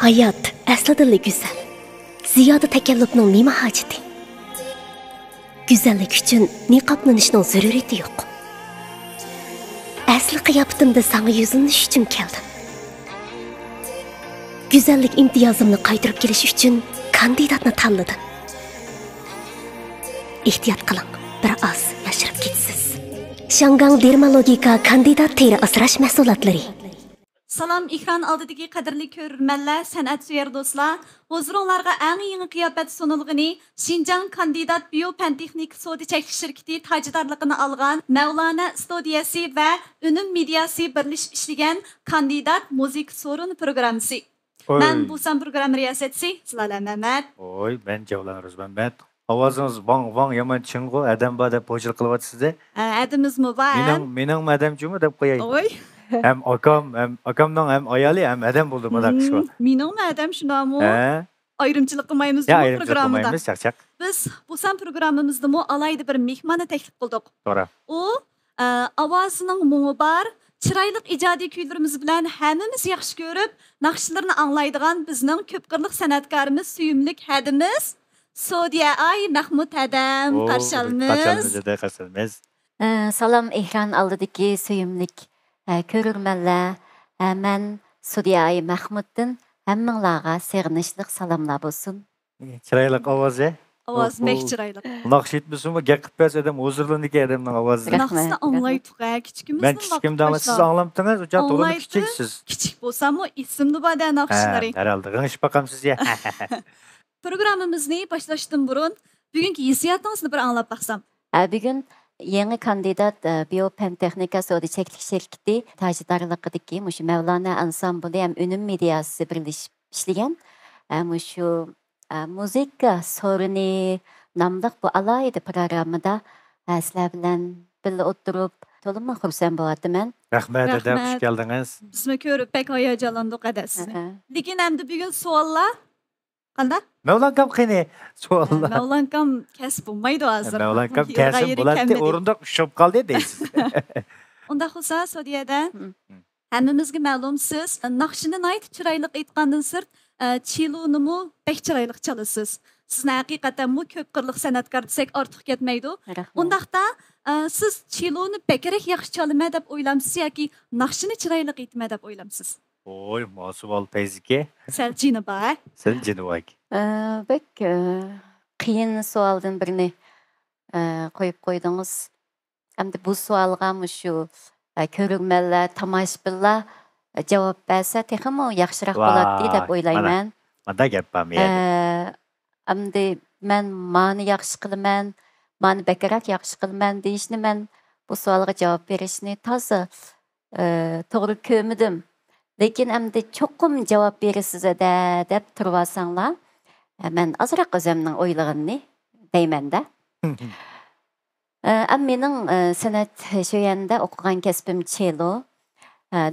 Hayot aslida go'zal. Ziyoda takallufning nima hojati? Go'zallik uchun niqoblanishning zaruriyati yo'q. Asli qiyofatimda sana yuzlanish uchun keldim. Go'zallik imtiyozimni qaytarib kelish uchun kandidatni tanladim. Ehtiyot qiling, bir oz yashirib ketasiz. Shangang Dermalogika kandidat teri asrash mahsulotlari. Salam ekran oldidagi qadrli ko'rurmanlar, san'atsevar do'stlar. Huzuringizga eng yangi qiyofat sunilgani Xinjiang kandidat biopantexnik sodi chekish shirkati tajdorligini olgan Mavlana studiyasi va Unum mediasi birlashib ishlagan kandidat muzik sorun programmasi. Men bu sam program riyosatchisi Zilala Mamat. Oy, ben Cevlan Rozmanbet. Ovozunuz vang yaman ching'u adam bor deb po'chil qilyapsizda. Adimizmi bor? Mening madamchimi deb qo'yaylik. Oy. Hem akamning hem ayoli hem adam bo'ldi mana kishi. Mening madam shunami? Ayrımçılık qilmaymiz bu programda. Chaq. Biz bu sam programımızda mu alayda bir mehmonni taklif qildik. To'g'ri. U ovozining muvi bor, chiroyli ijodiy kuylarimiz bilan hammamiz yaxshi ko'rib, naqshlarini anglaydigan bizning ko'p qirliq san'atkorimiz, suyumlik hadimiz Sodiya Ay Mahmud Adam qarşılamız. Salam ekran oldidagi suyumlik ko'rurmanlar. Men Sodiya Ay Mahmuddan hammanglarga seg'inishli salomlar bo'lsin. Chiroyli ovoz. Ovoz mek chiroyli. Naqsh etmisinmi? Gaqib adam huzurlaniki adamning ovozi. Naqshni anglaydik, kichikimizdan. Ben kichikimdan siz anglamdingiz, ucha to'liq kichiksiz. Kichik bo'lsa-mu isimni bor-da naqshlari. Herhalde g'ing'ish baqamsiz ya. Programımızı başlaştım burun. Bugünkü hissiyatınızı bir anlap baksam. Bugün yeni kandidat biopentexnika sodi çeklik şirketi tajdorligidagi mushu Mavlana ansambli ham Unum mediasi birlashib ishlagan mushu muzika soruni nomli bu alayda programmada sizlar bilan birga o'tirib to'liq xursand bo'lyapman. Rahmat adam, xush keldingiz. Bizni ko'rib pek hayajonlandik ada sizni. Lekin endi bugun savollar qanday? Mavlankam qani savollar. Mavlankam kasb bo'lmaydi hozir. Mavlankam kasb bo'ladi, o'rindiq tushib qoldi deysiz. Unda xusa Sodiyada hammamizga ma'lum siz naqshini night chiroyli aytgandan sirt chilonimi pek chiroyli chalasiz. Sizni haqiqatan bu ko'p qirliq san'atkor desak ortiq ketmaydi. Undaqda siz chiloni pekrak yaxshi chalaman deb o'ylamsiz yoki naqshini chiroyli aytma deb o'ylamsiz? Oy, masum pezike. Selcini bor. Selcini bor. Bek qiyin savoldan birini qo'yib qo'ydingiz. Endi bu savolga shu ko'rurmanlar, tomoshabinlar javob bersa, texmo yaxshiroq bo'ladi deb o'ylayman. Mana gap ham Endi men mani yaxshi qilaman, mani bekrak yaxshi qilaman deyishni men bu savolga javob berishni toza to'g'ri ko'rmadim. Lekin endi cho'qim javob berasiz deb turibsanglar, men azroq o'zimning o'ylaganini deyman-da. Mening san'at sho'yanda o'qigan kasbim chelo.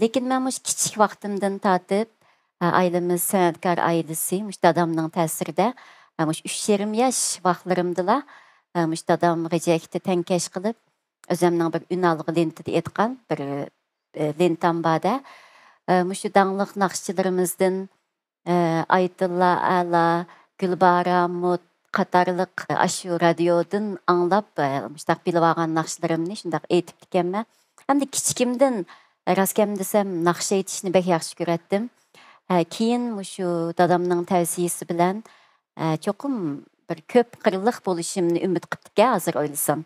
Lekin men mush kichik vaqtimdan tortib ailamiz san'atkor ailasi, mush dadamning ta'sirida mush 3,5 yosh vaqtlarimda mush dadam rejekti tankash qilib o'zimning bir unalg'i lentida aytgan bir lentam borda. Muşu dağlıq naqşçılarımızdan Aytulla Ala, Gülbara Mut qatarlıq aşı radiodan anlap muştaq bilib alğan naqşlarımni şundaq aytib dikenme. Hem de kichikimdan raskem desem naqş aytishni bek yaxshi ko'ratdim. Keyin muşu dadamning tavsiyasi bilan cho'qim bir ko'p qirliq bo'lishimni umid qilibdi hozir o'ylasam.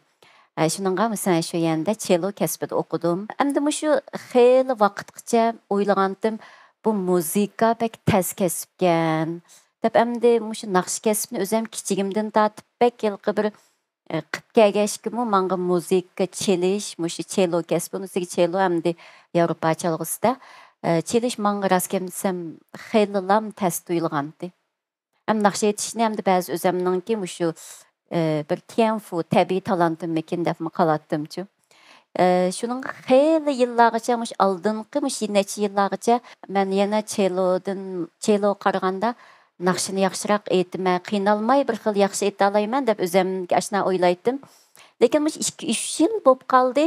Şununla mesela şu yanda cello kasbida o'qidim. Endi mushu xeyli vaqtgacha o'ylagandim, bu muzika pek tez kasbgan. Deb endi mushu naqsh kasbini o'zim kichigimdan tortib pek yilqi bir qilib kelgashkimu menga muzika chelish, mushu cello kasbi, unisiga cello endi Yevropa chalg'isida chelish menga raskem desam xeyli lam tez tuyulgandi. Hem naqsh aytishni endi ba'zi o'zimninki mushu bir tiyanfu tabiiy talantim mekin deb qalatdimchu. Şunun xeyli yillargacha mush oldingi necha yillargacha men yana cello qaraganda naqshini yaxshiroq aytma, qiynalmay bir xil yaxshi ayta olmayman deb o'zimga ashna o'ylaydim. Lekin mush 2-3 yil bo'lib qoldi.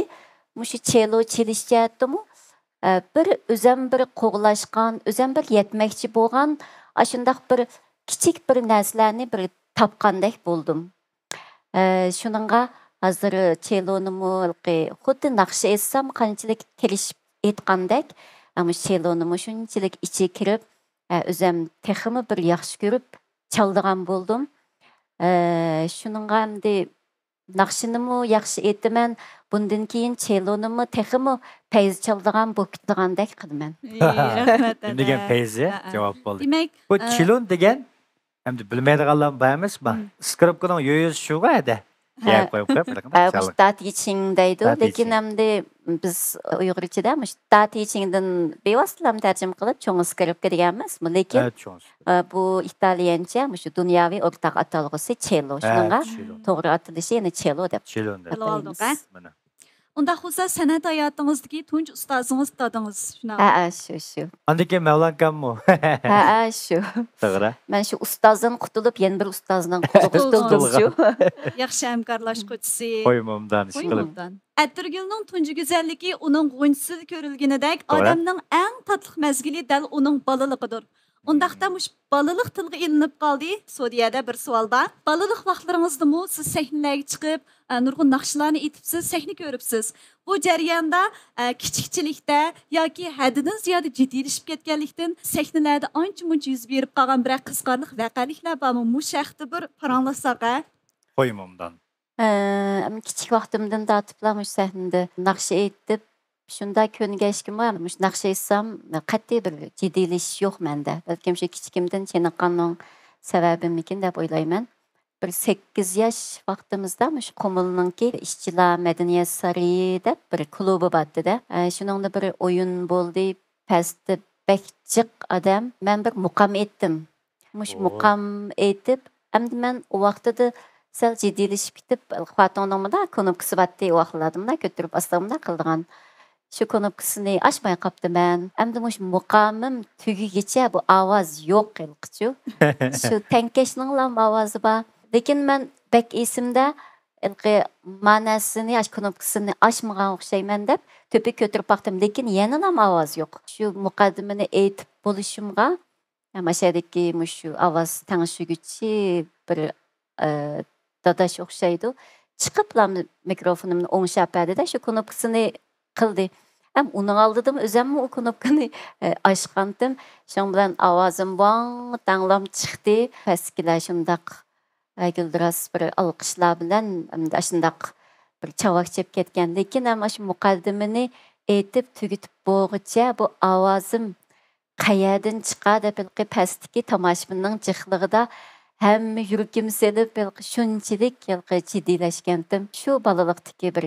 Mush cello chelishjatdimi? Bir o'zim bir qo'g'lashgan, o'zim bir yetmoqchi bo'lgan Aşındaq bir kiçik bir narsalarni bir tapqandek buldum. Şununğa hazır çelonumu xuddi naqshi etsam qanchalik kirishib etqandek, ama çelonumu shunchalik ichi kirib, o'zim texmi bir yaxshi ko'rib çaldigan buldum. Şununğa endi naqshinimi yaxshi etaman, bundan keyin çelonimni texmi payz çaldigan bo'lib ketgandek qilaman. Rahmat. Nima degan peyzi javob bo'ldi. Demak, Bu chilon degan endi bilmaydiganlar bor emasmi? Skripkaning yo'yish shuga edi. Ya qo'yib Bu stat teaching deydi. Stat Lekin teaching. endi biz Uyg'urchada stat teachingdan bevositalam tarjima qilib cho'ng skripka degan emasmi? Lekin Evet, çoğunuz. bu italyancha shu dunyoviy o'rtaq atalg'usi cello. Shunga chelo. to'g'ri atalishi yana cello deb. Chilon deb. Bilib oldik, ha? Mana. Undaq bo'lsa san'at hayotingizdagi tunç ustozingiz dadingiz shunaqa. Shu. Andaki Mevlankammu. Shu. To'g'ri. Men shu ustozdan qutulib, yana bir ustozdan qutuldim shu. Yaxshi hamkorlashuvchisi. Qo'ymamdan ish qilib. Qo'ymamdan. Atirgulning tunji go'zalligi uning g'unchsida ko'rilganidek, To'g'ri. odamning eng tatliq mezgili dal uning balaliqidir. Undaqda mush balaliq tilga ilinib qoldi. Sudiyada bir savolda, balaliq vaqtlaringizdami siz sahnalarga chiqib, nurg'un naqshlarni etibsiz, sahna ko'ribsiz. Bu jarayonda kichikchilikda yoki haddidan ziyoda jiddiylashib ketganlikdan sahnalarda ancha-muncha yuz berib qolgan bir qiziqarli voqealiklar bormi? Mushaqda bir paranlasak, ha? Qo'ymamdan. Kichik vaqtimdan tortiblamush sahnada naqsha aytib, shunda ko'ngashkim bor. Naqsha aytsam, qat'iy bir jiddiylashish yo'q menda. Balkim shu kichikimdan chiniqqanning sababimikin deb o'ylayman. Bir 8 yosh vaqtimizda shu Qumulninki ishchilar madaniyat saroyi deb bir klubi bor-da. Shuningda bir o'yin bo'ldi. Pastda bakchiq odam. Men bir muqam etdim. Mush muqam etib, endi men o vaqtida sal jiddiylashib ketib, xatonimda konopkasi batdi vaqtladimda ko'tarib astamda qildigan. Shu konopkasini ochmay qopdi men. Endi mush muqamim tugigacha bu ovoz yo'q qilqichu. Shu tankashning ovozi bor. Lekin men bak esimda ma'nosini, konopkasini ochmagan o'xshayman deb to'pi ko'tarib baqdim, lekin yana ham ovoz yo'q. Shu muqaddimani aytib bo'lishimga mashadagi shu ovoz tangshiguchi bir dadash o'xshaydi. Chiqib mikrofonimni o'ngshab berdi-da, shu konopkasini qildi. Ham uning oldida o'zim u konopkani ochgandim. Shuning bilan ovozim bong tanglam chiqdi. Pastkilar shundaq gildiras bir alqishlar bilan shundaq bir chavak chep ketgan. Lekin ham shu muqaddimini aytib tugitib bo'g'icha bu ovozim qayerdan chiqadi deb pastki tomoshabinning jihligida hamma yuragim selib shunchalik jiddiylashgandim. Shu bolalikdagi bir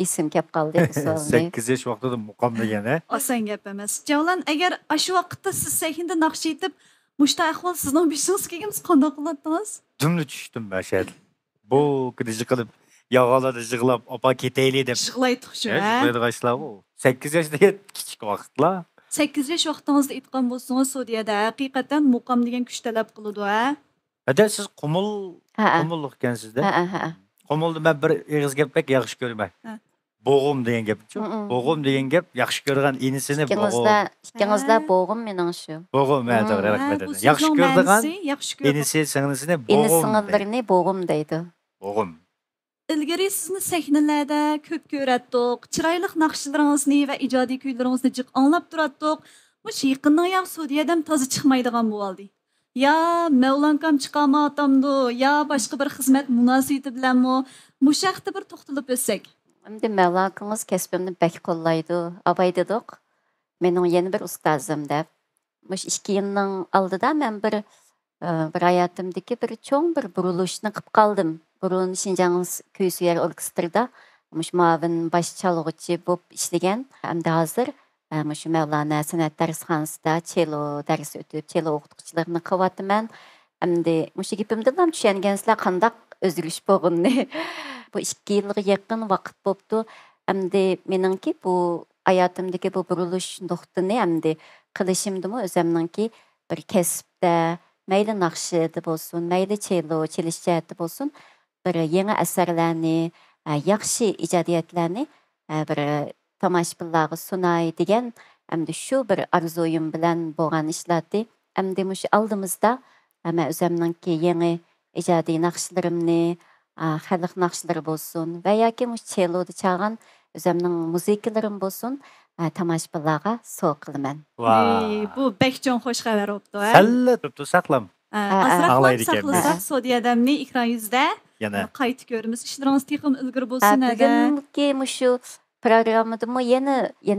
isim kelib qoldi. 8 yosh vaqtida muqam degan, ha? Oson gap emas. Javlan, agar shu vaqtda siz sahnada naqsh etib, mushta ahvol sizning beshingizga kelgansiz, qanday qilardingiz? Dumni tushdim ben shayt. Bu kirishi qilib, yog'olada yig'lab, opa ketaylik deb. Yig'laydiq shu, ha? Yig'laydiganlar bu. 8 yosh degan kichik vaqtlar. 8 yosh vaqtingizda aytgan bo'lsangiz, Sudiyada haqiqatan muqam degan kuch talab qiladi, ha? Hada siz qumullik ekansiz-da. Qumulni men bir eg'iz gapga yaxshi ko'rmayman. Bo'g'im degan gapchi. Bo'g'im degan gap yaxshi ko'rgan inisini bo'g'im. Ikkingizda bo'g'im mening shu. Bo'g'im, to'g'ri, rahmat. Yaxshi ko'rgan inisi singlisini bo'g'im. Inisinglarni bo'g'im deydi. Bo'g'im. Ilgari sizni sahnalarda ko'p ko'ratdik. Chiroyli naqshlaringizni va ijodiy kuylaringizni jiq anglab turatdik. Mush yaqindan yoq Sudiyadan toza chiqmaydigan bo'ldi. Ya Mevlankam chiqamatamdi, ya boshqa bir xizmat munosabati bilanmi mushaqda bir to'xtalib o'tsak. Endi Mevlankangiz kasbimni bak qo'llaydi. Abay dedik. Mening yana bir ustozim deb. Mush 2 yilning oldida men bir hayotimdagi bir cho'ng bir burilishni qilib qoldim. Burun Şinjan Köy Suyer Orkestrida mush muavin baş çalgıcı bo'lib ishlagan. Endi hozir mush Mevlana san'at darsxonasida cello dars o'tib, cello o'qituvchilarini qilyapman. Endi mush gapimdan ham tushungansizlar qandaq o'zgarish bo'lganini. Bu 2 yilga yaqin vaqt bo'libdi. Endi meningki bu hayotimdagi bu burilish nuqtani endi qilishimdimi o'zimninki bir kasbda mayli naqshida bo'lsin, mayli cello chelishda bo'lsin, bir yangi asarlarni, yaxshi ijodiyatlarni bir tomoshabinlarga sunay degan endi shu bir orzuim bilan bo'lgan ishlardi. Әмді мұш алдымызда әмі өзімніңкі еңі ijadiy naqshlarımni, xalq naqshlari bo'lsin va yoki mush cheloda chag'an o'zimning musiqalarim bo'lsin, tomoshabinlarga sovg'a qilaman. Bu bekjon xo'sh xabar bo'pti. Salla turibdi, saqlam. Azraqlar saqlasak, Sodiya adamni ekran yuzida yana qayta ko'ramiz. Ishlaringiz texim ilgari bo'lsin. Bugungi mushu programmada yana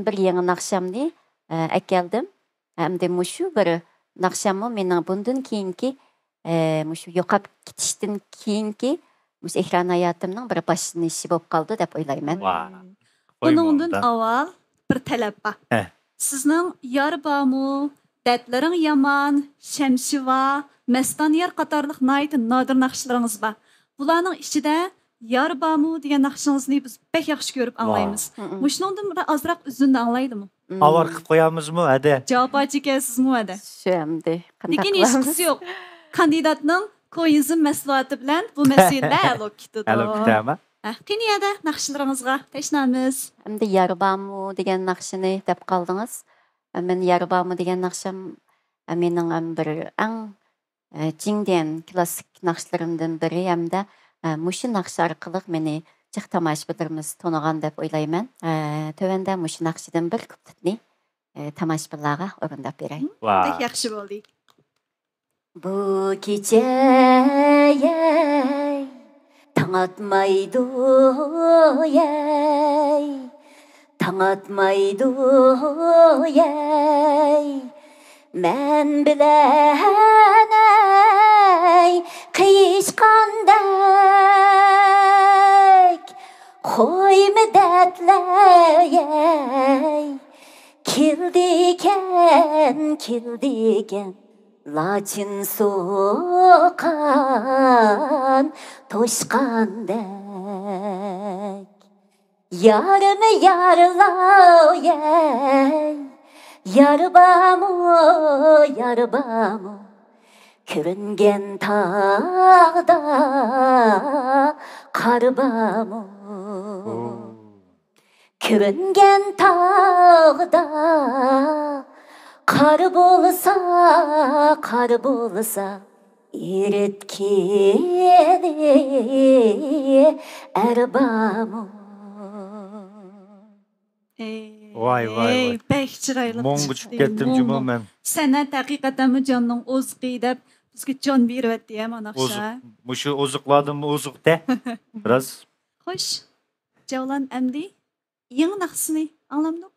bir yangi naqshamni akeldim. Hamda mushu bir naqshamni mening bundan keyingi mushu yo'qab ketishdan keyingi mush ekran hayotimning bir boshlanishi bo'lib qoldi deb o'ylayman. Bundan avval bir talab bor. Sizning yor bormi, dadlaring yomon, shamshiva, mastan yer qatorliq nodir naqshlaringiz bor. Bularning ichida yor bormi degan naqshingizni biz pek yaxshi ko'rib anglaymiz. Mushningdan bir ozroq uzunni anglaydimi? Avar qilib qo'yamizmi, hadi? Javob ochikasizmi, hadi? Shu hamda qanday lekin hech yo'q. Kandidatning ko'yizm maslahati bilan bu masala hal ketdi. Hal ketdimi? Qaniyada naqshlaringizga tashnamiz. Hamda yarbamu degan naqshini deb qoldingiz. Men yarbamu degan naqsham mening bir eng jingden klassik naqshlarimdan biri hamda mushu naqsh orqali meni jiq tomoshabinlarimiz tonigan deb o'ylayman. Tövanda mushu naqshidan bir kuplitni tomoshabinlarga o'rindab beray. Pek yaxshi bo'ldi. Bu geceye tang atmaydı yey, tang atmaydı yey. Men bilen ey kıyışkandek koyma dertleyey. Kildiken Laçın soğukan toşkandek yarımı yarlav yey. Yarbamu Körüngen tağda karbamu Körüngen tağda kar bolsa eretkeni erbamu. Vay. Pek çıraylı. Monguçup kettim cuma men. Sanat hakikaten mi canның ozqi deb bizga jon beribdi ya manaqsha. Muşu ozuqladım ozuq de. Biraz. Xo'sh. Javlan amdi yangi naqsini anglamdik.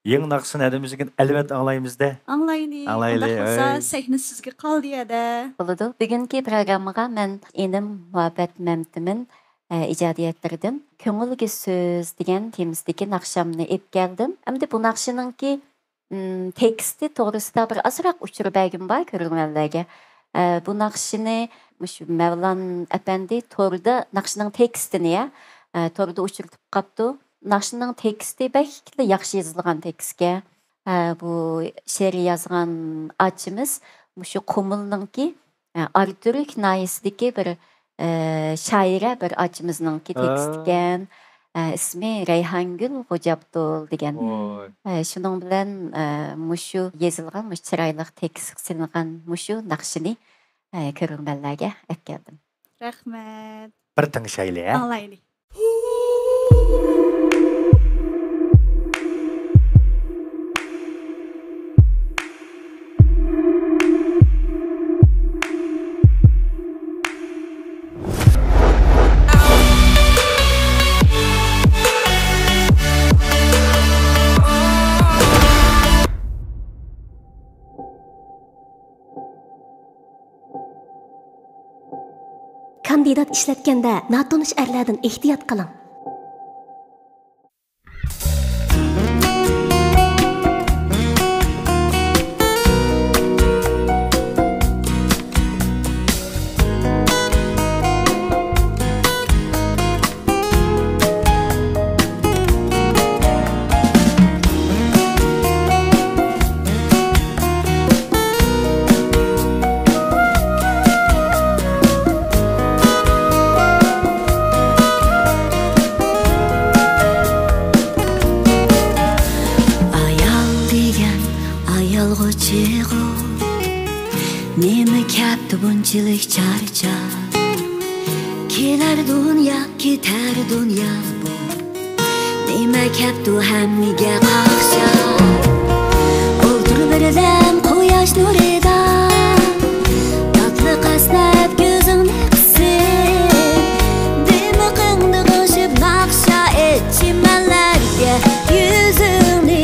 Yangi naqsini adamizga albatta anglaymiz-da. Anglayli. Sahna sizga qoldi ya-da. Bo'ladi. Bugungi programmaga men enim muhabbet memtimin ijodiyatlardan ko'ngilga so'z degan temasidagi naqshamni olib keldim. Hamda bu naqshiningki teksti to'g'risida bir ozroq uchirib bergim bor ko'rganlarga. Bu naqshini shu Mavlon apandi to'rda naqshining tekstini to'rda uchirib qopdi. Naqshining teksti bakli yaxshi yozilgan tekstga. Bu she'r yozgan ochimiz shu Qumulningki Arturuk nayisidagi bir şaira bir açımızınki tekstken ismi Reyhangül Hocabdol degan. Şunun bilan muşu yazılgan, muş çıraylık tekst silingan muşu naqshini ko'rganlarga olib keldim. Rahmat. Bir tingshayli. Anglayli. Kandidat ishlatganda notanish erlardan ehtiyot qiling. ko'pchilik charchab kelar dunyo ketar dunyo bu nima kaptu hammaga qaqshab o'ltirib birdan quyosh nurida tatli qasnab ko'zingni qisib dimiqingni qo'shib naqsha et chimanlarga yuzingni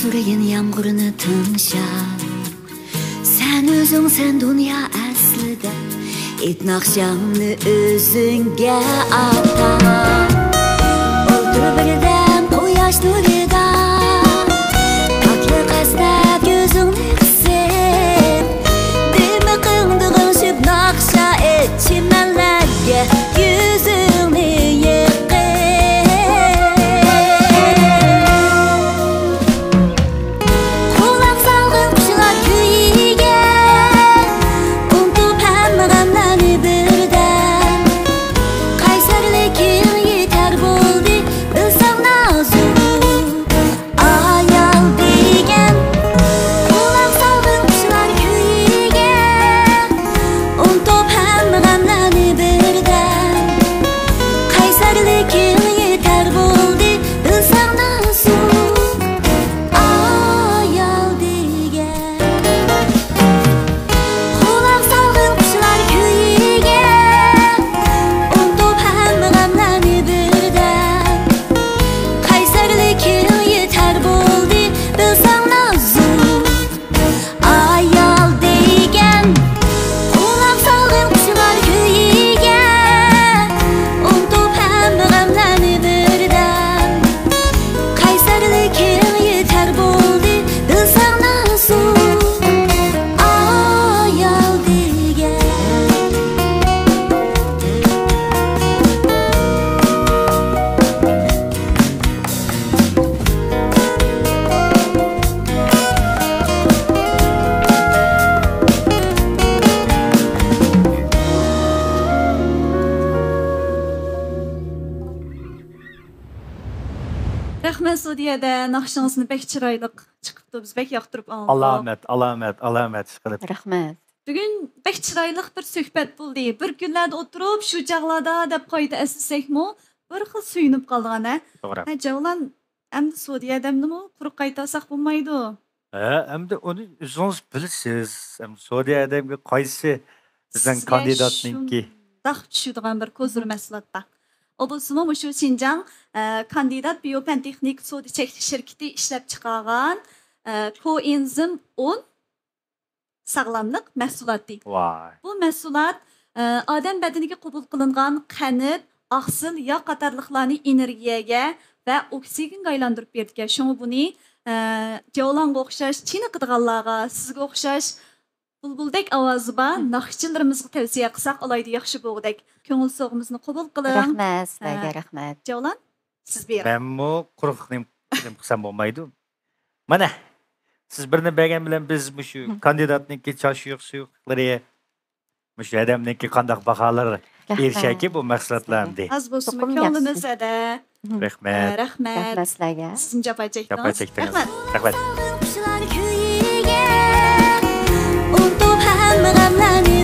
Surayın yağmurunu tınşar Sen özün sen dünya aslida Et naqshamni o'zingga atar O'ltirib birdan quyosh nurida Tatli qasnab ko'zingni qisib Dimiqingni qo'shib naqsha et chimanlarga yuzingni Sudiyada naqshingizni bek chiroyli chiqibdi. Biz bek yoqtirib oldik. Alamet qilib. Rahmat. Bugun bek chiroyli bir suhbat bo'ldi. Bir kunlarda o'tirib, shu chaqlarda deb qo'ydi aslasakmi, bir xil suyunib qolgan ha. To'g'ri. Javlan, endi Sudiyadamnimi quruq qaytarsak bo'lmaydi. Endi uni o'zingiz bilasiz. Sudiyadamga qaysi bizning kandidatningki Daq tushadigan bir ko'zir mas'uliyat bor. Obosimo şu Şinjan kandidat biyopentexnik sodi çekti şirketi işlep çıkargan koenzim 10 sağlamlık mahsulatı. Bu mahsulat adam bedeniga qabul qilingan qanit, oqsil, yağ qatorliqlarni energiyaga va oksigenga aylantirib berdi. Şunu buni Javlanga o'xshash chiniqadiganlarga, sizga o'xshash bulbuldek ovozi bor naqshchilarimizga tavsiya qilsak olaydi yaxshi bo'lgudek. Ko'ngil so'g'imizni qabul qiling. Rahmat, sizlarga rahmat. Javlan, siz bering. Menmi quruqnim qilsam bo'lmaydi. Mana siz birni bergan bilan biz shu kandidatniki chashyoq suyuqlari shu odamniki qandaq baholar erishaki bu mahsulotlarni. Az bo'lsin ko'nglimizda. Rahmat. Rahmat sizlarga. Sizning javob chekdingiz. Rahmat. Unutib hamma g'amlarni